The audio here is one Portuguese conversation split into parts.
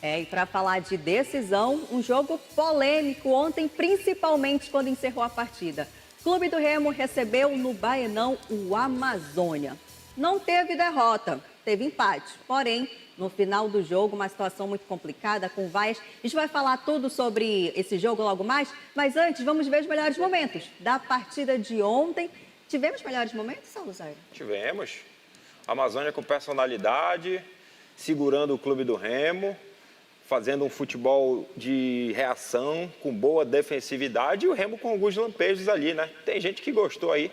E para falar de decisão, um jogo polêmico ontem, principalmente quando encerrou a partida. Clube do Remo recebeu no Baenão o Amazônia. Não teve derrota, teve empate. Porém, no final do jogo, uma situação muito complicada, com vaias. A gente vai falar tudo sobre esse jogo logo mais, mas antes vamos ver os melhores momentos da partida de ontem. Tivemos melhores momentos, Saulo Zaire? Tivemos. Amazônia com personalidade, segurando o Clube do Remo, fazendo um futebol de reação, com boa defensividade, e o Remo com alguns lampejos ali, né? Tem gente que gostou aí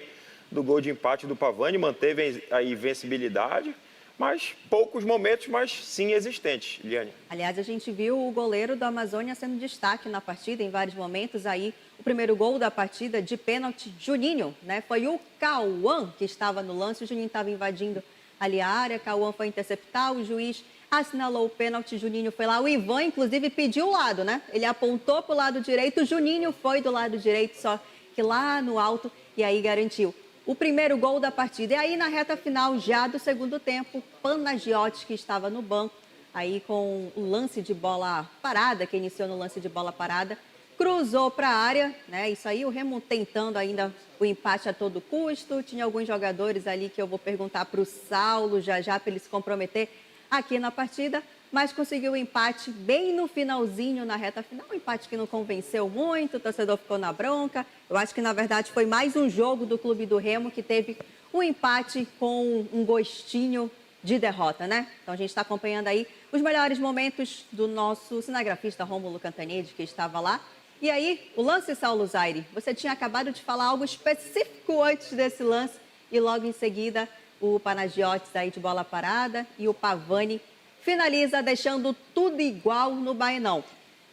do gol de empate do Pavani, manteve a invencibilidade, mas poucos momentos, mas sim existentes, Liane. Aliás, a gente viu o goleiro do Amazônia sendo destaque na partida em vários momentos. Aí, o primeiro gol da partida de pênalti, Juninho, né? Foi o Cauã que estava no lance, o Juninho estava invadindo ali a área, Cauã foi interceptar, o juiz assinalou o pênalti, Juninho foi lá. O Ivan, inclusive, pediu o lado, né? Ele apontou para o lado direito, o Juninho foi do lado direito, só que lá no alto, e aí garantiu o primeiro gol da partida. E aí, na reta final, já do segundo tempo, Panagiotis, que estava no banco, aí com o lance de bola parada, que iniciou no lance de bola parada, cruzou para a área, né? Isso aí, o Remo tentando ainda o empate a todo custo. Tinha alguns jogadores ali que eu vou perguntar para o Saulo já para ele se comprometer aqui na partida, mas conseguiu o empate bem no finalzinho, na reta final. Um empate que não convenceu muito, o torcedor ficou na bronca. Eu acho que, na verdade, foi mais um jogo do Clube do Remo que teve um empate com um gostinho de derrota, né? Então, a gente está acompanhando aí os melhores momentos do nosso cinegrafista Rômulo Cantanhede, que estava lá. E aí, o lance, Saulo Zaire, você tinha acabado de falar algo específico antes desse lance e logo em seguida o Panagiotis aí de bola parada e o Pavani finaliza deixando tudo igual no Baenão.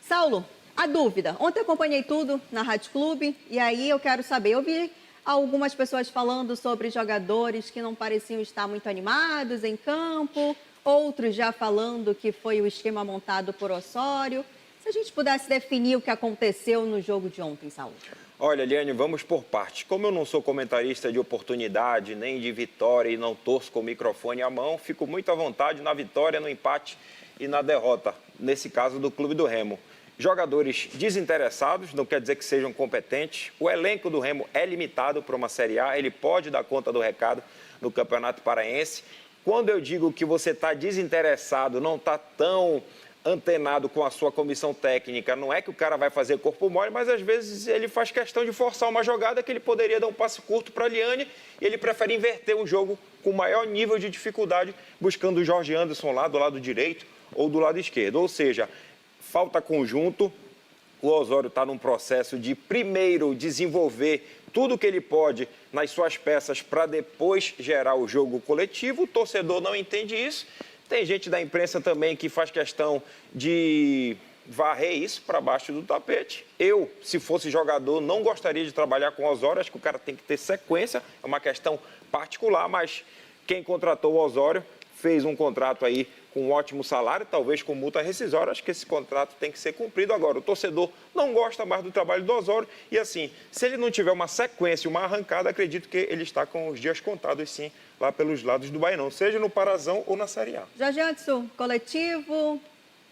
Saulo, a dúvida. Ontem eu acompanhei tudo na Rádio Clube e aí eu quero saber, eu vi algumas pessoas falando sobre jogadores que não pareciam estar muito animados em campo, outros já falando que foi o esquema montado por Osório. Se a gente pudesse definir o que aconteceu no jogo de ontem, Saulo. Olha, Liane, vamos por partes. Como eu não sou comentarista de oportunidade, nem de vitória e não torço com o microfone à mão, fico muito à vontade na vitória, no empate e na derrota, nesse caso do Clube do Remo. Jogadores desinteressados, não quer dizer que sejam competentes. O elenco do Remo é limitado para uma Série A, ele pode dar conta do recado no Campeonato Paraense. Quando eu digo que você está desinteressado, não está tão antenado com a sua comissão técnica, não é que o cara vai fazer corpo mole, mas às vezes ele faz questão de forçar uma jogada que ele poderia dar um passe curto para a Liane e ele prefere inverter um jogo com maior nível de dificuldade, buscando o Jorge Anderson lá do lado direito ou do lado esquerdo. Ou seja, falta conjunto, o Osório está num processo de primeiro desenvolver tudo o que ele pode nas suas peças para depois gerar o jogo coletivo. O torcedor não entende isso. Tem gente da imprensa também que faz questão de varrer isso para baixo do tapete. Eu, se fosse jogador, não gostaria de trabalhar com o Osório. Acho que o cara tem que ter sequência, é uma questão particular, mas quem contratou o Osório fez um contrato aí com um ótimo salário, talvez com multa rescisória. Acho que esse contrato tem que ser cumprido agora. O torcedor não gosta mais do trabalho do Osório e, assim, se ele não tiver uma sequência, uma arrancada, acredito que ele está com os dias contados, sim, lá pelos lados do Baenão, seja no Parazão ou na Série A. Jorge Anderson, coletivo,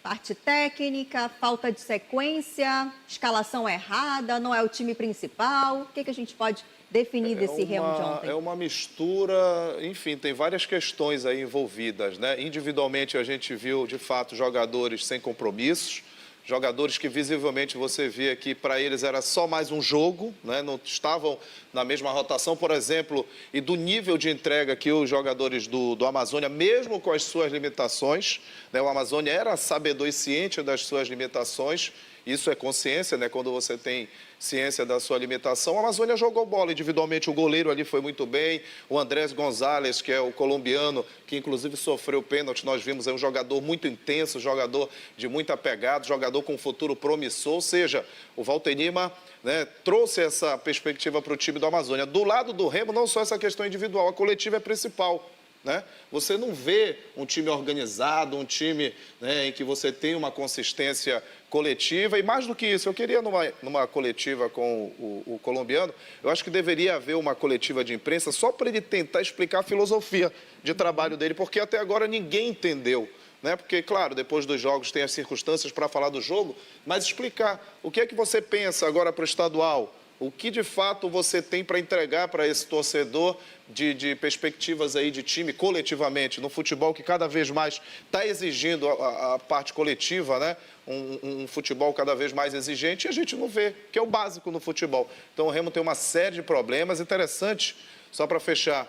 parte técnica, falta de sequência, escalação errada, não é o time principal. O que a gente pode definir desse Remo de ontem? É uma mistura, enfim, tem várias questões aí envolvidas, né? Individualmente a gente viu, de fato, jogadores sem compromissos, jogadores que visivelmente você vê que para eles era só mais um jogo, né? Não estavam na mesma rotação, por exemplo, e do nível de entrega que os jogadores do Amazônia, mesmo com as suas limitações, né? O Amazônia era sabedor e ciente das suas limitações. Isso é consciência, né? Quando você tem ciência da sua limitação. A Amazônia jogou bola individualmente, o goleiro ali foi muito bem. O Andrés Gonzalez, que é o colombiano, que inclusive sofreu pênalti, nós vimos, é um jogador muito intenso, jogador de muita pegada, jogador com um futuro promissor. Ou seja, o Walter Lima, né, trouxe essa perspectiva para o time do Amazônia. Do lado do Remo, não só essa questão individual, a coletiva é principal. Né? Você não vê um time organizado, um time, né, em que você tem uma consistência coletiva. E mais do que isso, eu queria numa coletiva com o colombiano, eu acho que deveria haver uma coletiva de imprensa só para ele tentar explicar a filosofia de trabalho dele, porque até agora ninguém entendeu, né? Porque, claro, depois dos jogos tem as circunstâncias para falar do jogo, mas explicar o que é que você pensa agora para o estadual, o que de fato você tem para entregar para esse torcedor de perspectivas aí de time coletivamente, no futebol que cada vez mais está exigindo a parte coletiva, né? Um futebol cada vez mais exigente e a gente não vê, que é o básico no futebol. Então o Remo tem uma série de problemas. Interessante, só para fechar,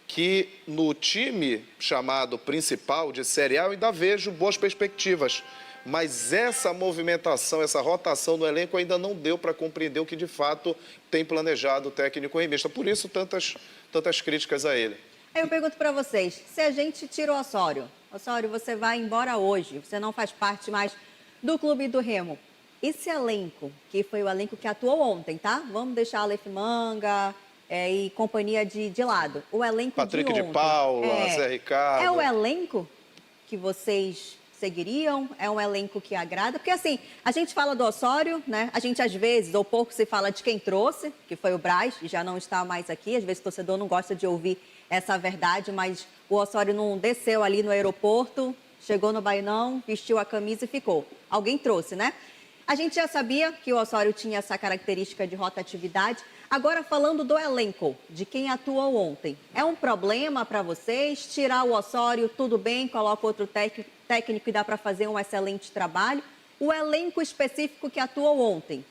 que no time chamado principal de Série A eu ainda vejo boas perspectivas. Mas essa movimentação, essa rotação no elenco ainda não deu para compreender o que de fato tem planejado o técnico remista. Por isso, tantas críticas a ele. Eu pergunto para vocês, se a gente tira o Osório, você vai embora hoje, você não faz parte mais do clube do Remo. Esse elenco, que foi o elenco que atuou ontem, tá? Vamos deixar Aleph Manga e companhia de lado. O elenco Patrick de ontem. de Paula, Zé Ricardo. É o elenco que vocês seguiriam? É um elenco que agrada? Porque assim, a gente fala do Osório, né? A gente às vezes, ou pouco se fala de quem trouxe, que foi o Braz, e já não está mais aqui. Às vezes o torcedor não gosta de ouvir essa verdade, mas o Osório não desceu ali no aeroporto, chegou no Bainão, vestiu a camisa e ficou. Alguém trouxe, né? A gente já sabia que o Osório tinha essa característica de rotatividade. Agora, falando do elenco, de quem atuou ontem, é um problema para vocês tirar o Osório, tudo bem, coloca outro técnico e dá para fazer um excelente trabalho? O elenco específico que atuou ontem,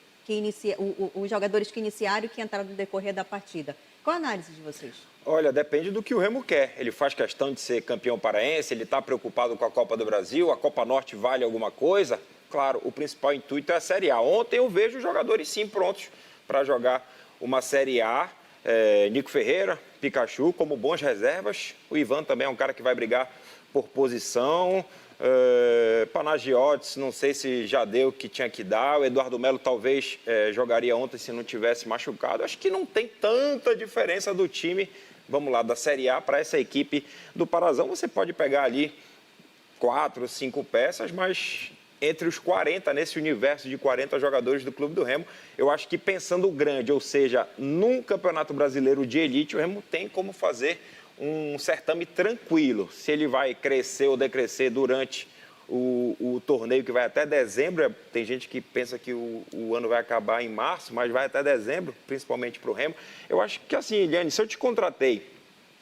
os jogadores que iniciaram e que entraram no decorrer da partida. Qual a análise de vocês? Olha, depende do que o Remo quer. Ele faz questão de ser campeão paraense, ele está preocupado com a Copa do Brasil, a Copa Norte vale alguma coisa? Claro, o principal intuito é a Série A. Ontem eu vejo os jogadores sim prontos para jogar uma Série A. Nico Ferreira, Pikachu como bons reservas. O Ivan também é um cara que vai brigar por posição. Panagiotis, não sei se já deu o que tinha que dar. O Eduardo Melo talvez jogaria ontem se não tivesse machucado. Acho que não tem tanta diferença do time, vamos lá, da Série A para essa equipe do Parazão. Você pode pegar ali 4, 5 peças, mas entre os 40, nesse universo de 40 jogadores do Clube do Remo, eu acho que pensando grande, ou seja, num Campeonato Brasileiro de elite, o Remo tem como fazer um certame tranquilo. Se ele vai crescer ou decrescer durante o torneio que vai até dezembro, tem gente que pensa que o ano vai acabar em março, mas vai até dezembro, principalmente para o Remo. Eu acho que assim, Eliane, se eu te contratei,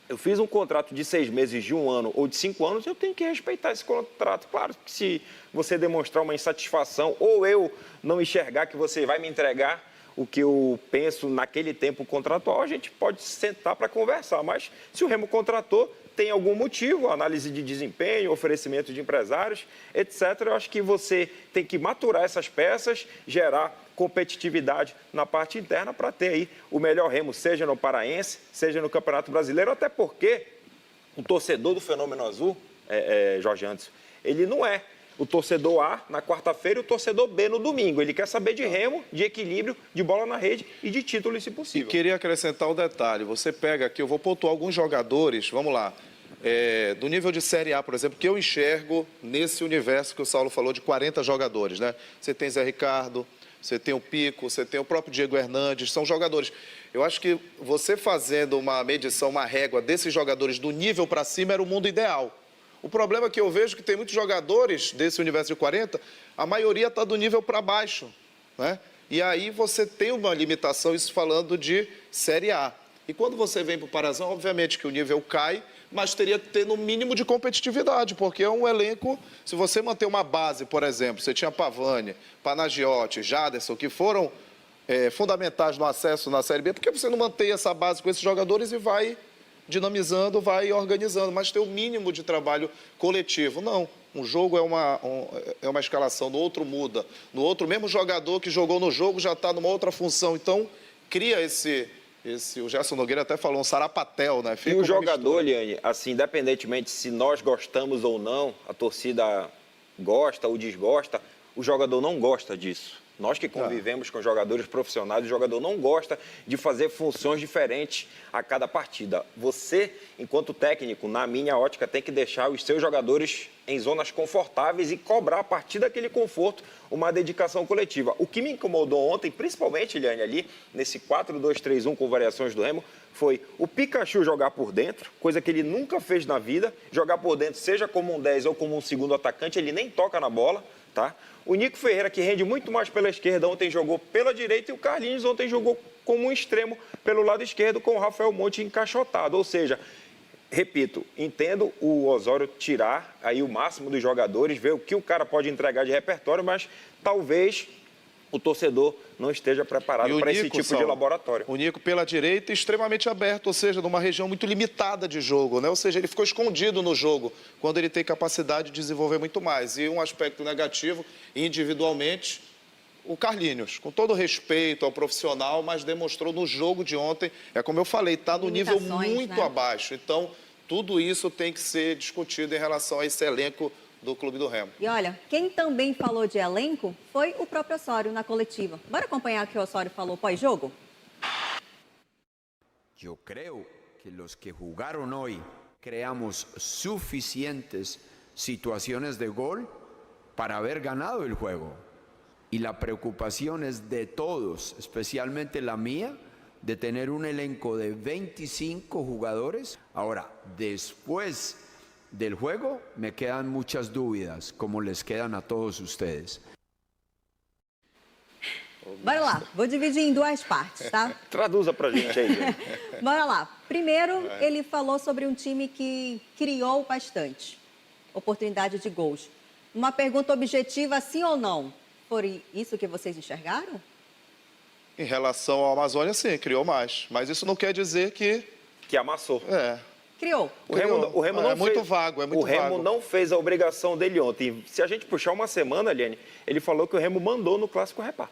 eu fiz um contrato de 6 meses, de 1 ano ou de 5 anos, eu tenho que respeitar esse contrato. Claro que se você demonstrar uma insatisfação ou eu não enxergar que você vai me entregar o que eu penso naquele tempo contratual, a gente pode sentar para conversar. Mas se o Remo contratou, tem algum motivo, análise de desempenho, oferecimento de empresários, etc. Eu acho que você tem que maturar essas peças, gerar competitividade na parte interna para ter aí o melhor Remo, seja no Paraense, seja no Campeonato Brasileiro, até porque o torcedor do Fenômeno Azul, Jorge Anderson, ele não é o torcedor A na quarta-feira e o torcedor B no domingo. Ele quer saber de remo, de equilíbrio, de bola na rede e de título, se possível. E queria acrescentar um detalhe. Você pega aqui, eu vou pontuar alguns jogadores, vamos lá, do nível de Série A, por exemplo, que eu enxergo nesse universo que o Saulo falou de 40 jogadores, né? Você tem Zé Ricardo, você tem o Pico, você tem o próprio Diego Hernandes, são jogadores. Eu acho que você fazendo uma medição, uma régua desses jogadores do nível para cima era o mundo ideal. O problema é que eu vejo que tem muitos jogadores desse universo de 40, a maioria está do nível para baixo, né? E aí você tem uma limitação, isso falando de Série A. E quando você vem para o Parazão, obviamente que o nível cai, mas teria que ter no mínimo de competitividade, porque é um elenco, se você manter uma base, por exemplo, você tinha Pavani, Panagiotti, Jaderson, que foram fundamentais no acesso na Série B, por que você não mantém essa base com esses jogadores e vai dinamizando, vai organizando, mas tem o mínimo de trabalho coletivo? Não, um jogo é uma escalação, no outro muda, no outro mesmo jogador que jogou no jogo já está numa outra função, então cria o Gerson Nogueira até falou, um sarapatel, né? Fica e o jogador, Liane, assim, independentemente se nós gostamos ou não, a torcida gosta ou desgosta, O jogador não gosta disso. Nós que convivemos com jogadores profissionais, o jogador não gosta de fazer funções diferentes a cada partida. Você, enquanto técnico, na minha ótica, tem que deixar os seus jogadores em zonas confortáveis e cobrar, a partir daquele conforto, uma dedicação coletiva. O que me incomodou ontem, principalmente, Eliane, ali, nesse 4-2-3-1 com variações do Remo, foi o Pikachu jogar por dentro, coisa que ele nunca fez na vida, jogar por dentro, seja como um 10 ou como um segundo atacante, ele nem toca na bola, tá? O Nico Ferreira, que rende muito mais pela esquerda, ontem jogou pela direita, e o Carlinhos ontem jogou como um extremo pelo lado esquerdo, com o Rafael Monte encaixotado. Ou seja, repito, entendo o Osório tirar aí o máximo dos jogadores, ver o que o cara pode entregar de repertório, mas talvez o torcedor não esteja preparado para esse tipo de laboratório. O Nico pela direita, extremamente aberto, ou seja, numa região muito limitada de jogo, né? Ou seja, ele ficou escondido no jogo, quando ele tem capacidade de desenvolver muito mais. E um aspecto negativo, individualmente, o Carlinhos, com todo respeito ao profissional, mas demonstrou no jogo de ontem, é como eu falei, está no nível muito abaixo. Então, tudo isso tem que ser discutido em relação a esse elenco do Clube do Remo. E olha, quem também falou de elenco foi o próprio Osório na coletiva. Bora acompanhar o que o Osório falou pós-jogo? Eu creio que os que jogaram hoje creamos suficientes situações de gol para haber ganado el juego. Y la preocupación es de todos, especialmente la mía, de tener un elenco de 25 jugadores. Ahora, después del juego me quedan muchas dudas, como les quedan a todos ustedes. Bora lá, vou dividir em duas partes, tá? Traduza pra gente aí. Bora lá. Primeiro, ele falou sobre um time que criou bastante oportunidade de gols. Uma pergunta objetiva, sim ou não? Foi isso que vocês enxergaram? Em relação ao Amazônia, sim, criou mais. Mas isso não quer dizer que... Que amassou. Criou. O Remo não muito fez, vago, é muito vago. O Remo vago. não fez a obrigação dele ontem. Se a gente puxar uma semana, Eliane, ele falou que o Remo mandou no Clássico Repá.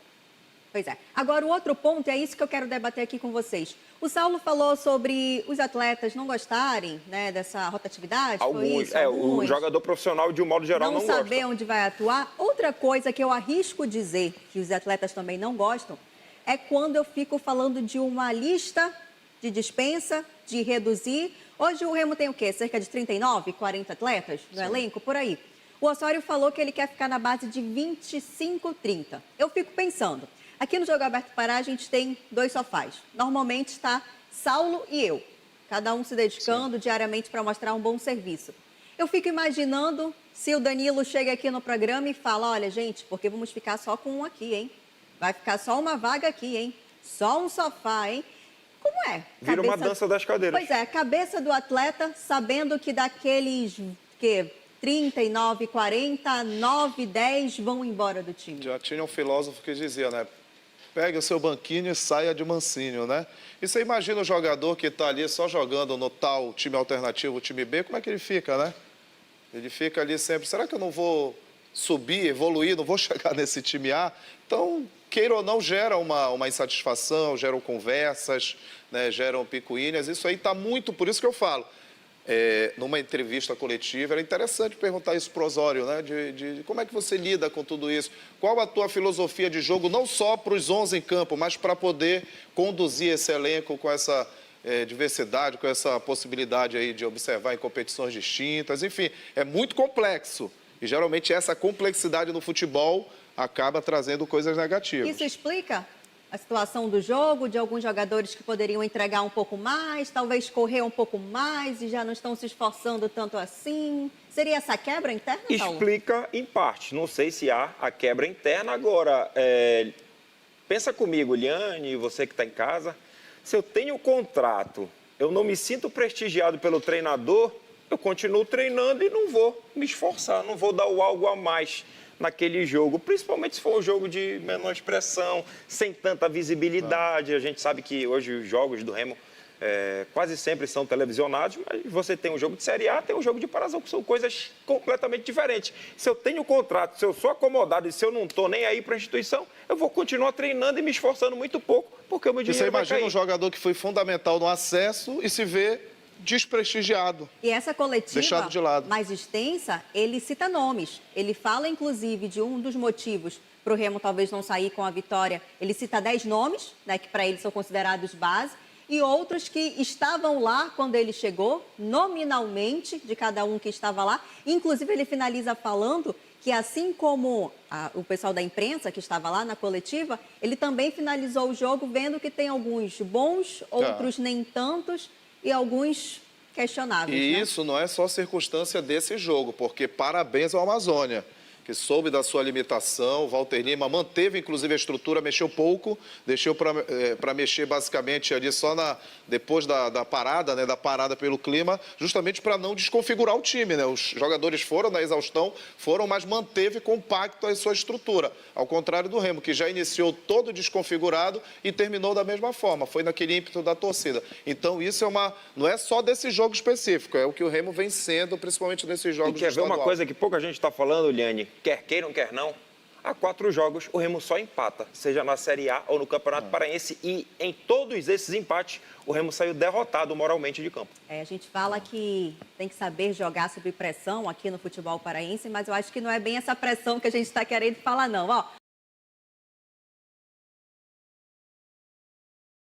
Pois é. Agora, o outro ponto, é isso que eu quero debater aqui com vocês. O Saulo falou sobre os atletas não gostarem, né, dessa rotatividade. Alguns, foi isso? O jogador profissional, de um modo geral, não gosta. Não saber onde vai atuar. Outra coisa que eu arrisco dizer que os atletas também não gostam é quando eu fico falando de uma lista de dispensa, de reduzir. Hoje o Remo tem o quê? Cerca de 39, 40 atletas no elenco, por aí. O Osório falou que ele quer ficar na base de 25, 30. Eu fico pensando, aqui no Jogo Aberto Pará a gente tem 2 sofás. Normalmente está Saulo e eu, cada um se dedicando diariamente para mostrar um bom serviço. Eu fico imaginando se o Danilo chega aqui no programa e fala, olha gente, porque vamos ficar só com um aqui, hein? Vai ficar só uma vaga aqui, hein? Só um sofá, hein? Como é? Vira uma dança das cadeiras. Pois é, a cabeça do atleta, sabendo que daqueles, 39, 40, 9, 10 vão embora do time. Já tinha um filósofo que dizia, né? Pegue o seu banquinho e saia de mansinho, né? E você imagina o jogador que está ali só jogando no tal time alternativo, o time B, como é que ele fica, né? Ele fica ali sempre, será que eu não vou subir, evoluir, não vou chegar nesse time A? Então, queira ou não, gera uma insatisfação, geram conversas, né, geram picuinhas. Isso aí está muito, por isso que eu falo, numa entrevista coletiva, era interessante perguntar isso para o Osório, né, de como é que você lida com tudo isso? Qual a tua filosofia de jogo, não só para os 11 em campo, mas para poder conduzir esse elenco com essa diversidade, com essa possibilidade aí de observar em competições distintas, enfim, é muito complexo. E geralmente essa complexidade no futebol acaba trazendo coisas negativas. Isso explica a situação do jogo, de alguns jogadores que poderiam entregar um pouco mais, talvez correr um pouco mais e já não estão se esforçando tanto assim? Seria essa quebra interna, Saulo? Explica em parte. Não sei se há a quebra interna. Agora, pensa comigo, Liane, você que está em casa. Se eu tenho contrato, eu não me sinto prestigiado pelo treinador, eu continuo treinando e não vou me esforçar, não vou dar o algo a mais naquele jogo, principalmente se for um jogo de menor expressão, sem tanta visibilidade. A gente sabe que hoje os jogos do Remo quase sempre são televisionados, mas você tem um jogo de Série A, tem um jogo de Parazão, que são coisas completamente diferentes. Se eu tenho contrato, se eu sou acomodado e se eu não estou nem aí para a instituição, eu vou continuar treinando e me esforçando muito pouco, porque o meu dinheiro vai cair. Você imagina um jogador que foi fundamental no acesso e se vê desprestigiado. E essa coletiva Deixado de lado. mais extensa, ele cita nomes. Ele fala, inclusive, de um dos motivos para o Remo talvez não sair com a vitória. Ele cita 10 nomes, né, que para ele são considerados base, e outros que estavam lá quando ele chegou, nominalmente, de cada um que estava lá. Inclusive, ele finaliza falando que, assim como o pessoal da imprensa que estava lá na coletiva, ele também finalizou o jogo vendo que tem alguns bons, outros nem tantos e alguns questionáveis. E né? isso não é só circunstância desse jogo, porque parabéns ao Amazônia, que soube da sua limitação. O Walter Lima manteve, inclusive, a estrutura, mexeu pouco, deixou para mexer basicamente ali só depois da parada, né, da parada pelo clima, justamente para não desconfigurar o time, né? Os jogadores foram na exaustão, mas manteve compacto a sua estrutura, ao contrário do Remo, que já iniciou todo desconfigurado e terminou da mesma forma, foi naquele ímpeto da torcida. Então isso não é só desse jogo específico, é o que o Remo vem sendo, principalmente nesses jogos E quer ver uma coisa que pouca gente está falando, Liane? Quer queiram, quer não, há 4 jogos o Remo só empata, seja na Série A ou no Campeonato Paraense, e em todos esses empates o Remo saiu derrotado moralmente de campo. A gente fala que tem que saber jogar sob pressão aqui no futebol paraense, mas eu acho que não é bem essa pressão que a gente está querendo falar, não. Ó,